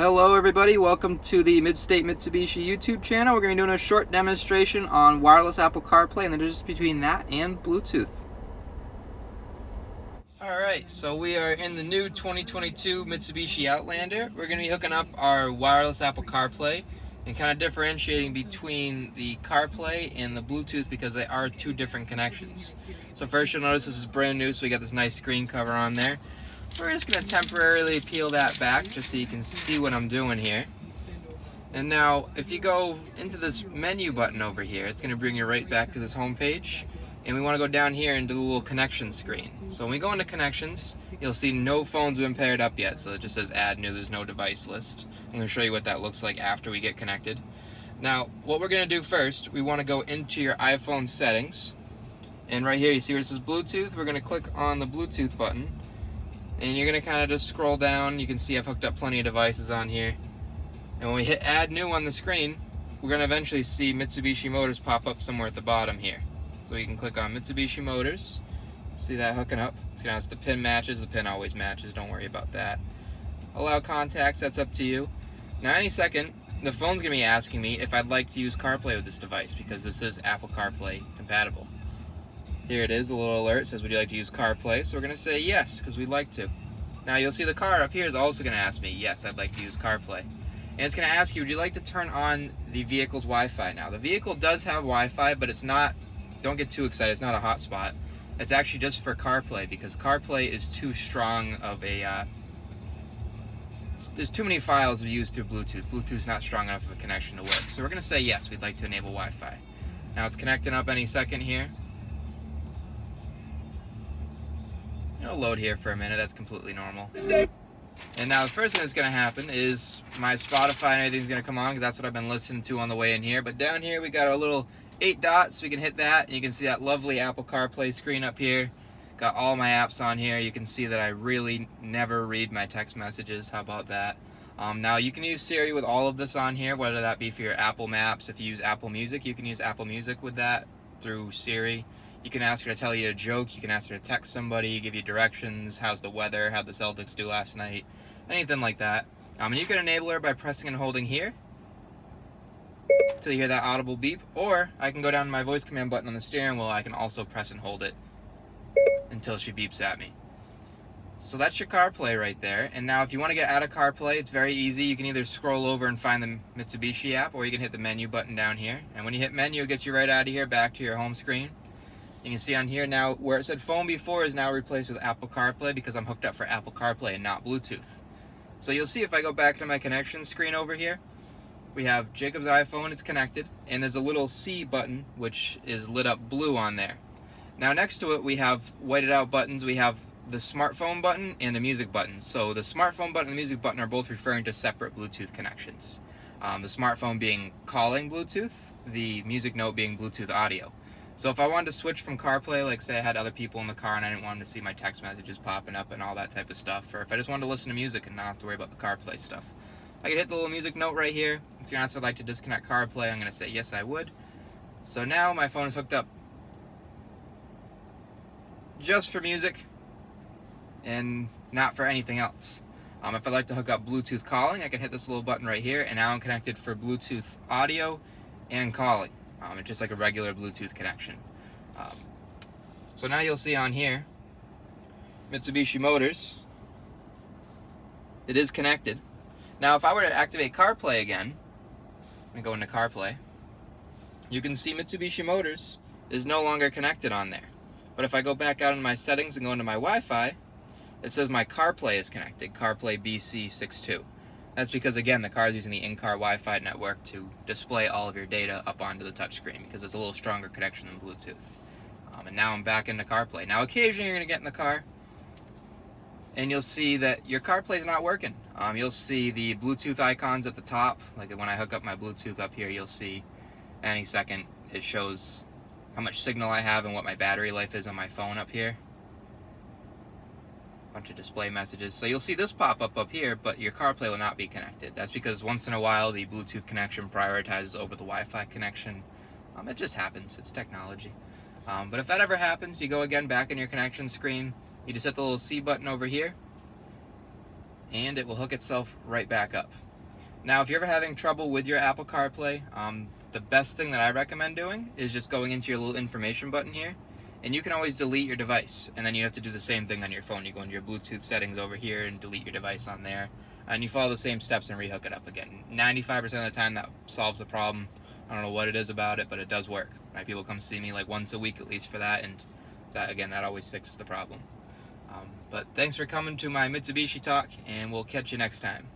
Hello everybody, welcome to the Midstate Mitsubishi YouTube channel. We're going to be doing a short demonstration on wireless Apple CarPlay and the difference between that and Bluetooth. Alright, so we are in the new 2022 Mitsubishi Outlander. We're going to be hooking up our wireless Apple CarPlay and kind of differentiating between the CarPlay and the Bluetooth because they are two different connections. So first you'll notice this is brand new, so we got this nice screen cover on there. We're just going to temporarily peel that back just so you can see what I'm doing here. And now, if you go into this menu button over here, it's going to bring you right back to this home page. And we want to go down here into the little connection screen. So when we go into connections, you'll see no phones have been paired up yet. So it just says add new, there's no device list. I'm going to show you what that looks like after we get connected. Now, what we're going to do first, we want to go into your iPhone settings. And right here, you see where it says Bluetooth? We're going to click on the Bluetooth button. And you're going to kind of just scroll down. You can see I've hooked up plenty of devices on here. And when we hit add new on the screen, we're going to eventually see Mitsubishi Motors pop up somewhere at the bottom here. So you can click on Mitsubishi Motors. See that hooking up? It's going to ask the pin matches. The pin always matches. Don't worry about that. Allow contacts. That's up to you. Now any second, the phone's going to be asking me if I'd like to use CarPlay with this device because this is Apple CarPlay compatible. Here it is, the little alert says, would you like to use CarPlay? So we're going to say yes, because we'd like to. Now you'll see the car up here is also going to ask me, yes, I'd like to use CarPlay. And it's going to ask you, would you like to turn on the vehicle's Wi-Fi? Now the vehicle does have Wi-Fi, but it's not, don't get too excited, it's not a hotspot. It's actually just for CarPlay, because CarPlay is too strong of a, there's too many files to be used through Bluetooth. Bluetooth's not strong enough of a connection to work. So we're going to say yes, we'd like to enable Wi-Fi. Now it's connecting up any second here. It'll load here for a minute, that's completely normal. And now the first thing that's going to happen is my Spotify and everything's going to come on because that's what I've been listening to on the way in here. But down here we got our little 8 dots, we can hit that and you can see that lovely Apple CarPlay screen up here. Got all my apps on here. You can see that I really never read my text messages, how about that? Now you can use Siri with all of this on here, whether that be for your Apple Maps. If you use Apple Music, you can use Apple Music with that through Siri. You can ask her to tell you a joke, you can ask her to text somebody, give you directions, how's the weather, how'd the Celtics do last night, anything like that. And you can enable her by pressing and holding here until you hear that audible beep, or I can go down to my voice command button on the steering wheel, I can also press and hold it until she beeps at me. So that's your CarPlay right there. And now if you want to get out of CarPlay, it's very easy. You can either scroll over and find the Mitsubishi app, or you can hit the menu button down here. And when you hit menu, it gets you right out of here, back to your home screen. You can see on here now, where it said phone before is now replaced with Apple CarPlay because I'm hooked up for Apple CarPlay and not Bluetooth. So you'll see if I go back to my connection screen over here, we have Jacob's iPhone, it's connected, and there's a little C button which is lit up blue on there. Now next to it we have whited out buttons. We have the smartphone button and the music button. So the smartphone button and the music button are both referring to separate Bluetooth connections. The smartphone being calling Bluetooth, the music note being Bluetooth audio. So if I wanted to switch from CarPlay, like say I had other people in the car and I didn't want them to see my text messages popping up and all that type of stuff, or if I just wanted to listen to music and not have to worry about the CarPlay stuff, I could hit the little music note right here. It's going to ask if I'd like to disconnect CarPlay. I'm going to say yes, I would. So now my phone is hooked up just for music and not for anything else. If I'd like to hook up Bluetooth calling, I can hit this little button right here, and now I'm connected for Bluetooth audio and calling. It's just like a regular Bluetooth connection. So now you'll see on here, Mitsubishi Motors, it is connected. Now if I were to activate CarPlay again, and go into CarPlay, you can see Mitsubishi Motors is no longer connected on there. But if I go back out in my settings and go into my Wi-Fi, it says my CarPlay is connected, CarPlay BC62. That's because, again, the car is using the in-car Wi-Fi network to display all of your data up onto the touchscreen because it's a little stronger connection than Bluetooth. And now I'm back into CarPlay. Now, occasionally you're going to get in the car and you'll see that your CarPlay is not working. You'll see the Bluetooth icons at the top. Like when I hook up my Bluetooth up here, you'll see any second it shows how much signal I have and what my battery life is on my phone up here. Bunch of display messages. So you'll see this pop up here, but your CarPlay will not be connected. That's because once in a while the Bluetooth connection prioritizes over the Wi-Fi connection. It just happens. It's technology. But if that ever happens, you go again back in your connection screen. You just hit the little C button over here, and it will hook itself right back up. Now, if you're ever having trouble with your Apple CarPlay, the best thing that I recommend doing is just going into your little information button here, and you can always delete your device, and then you have to do the same thing on your phone. You go into your Bluetooth settings over here and delete your device on there, and you follow the same steps and rehook it up again. 95% of the time that solves the problem. I don't know what it is about it, but it does work. My people come see me like once a week at least for that, and that always fixes the problem. But thanks for coming to my Mitsubishi talk, and we'll catch you next time.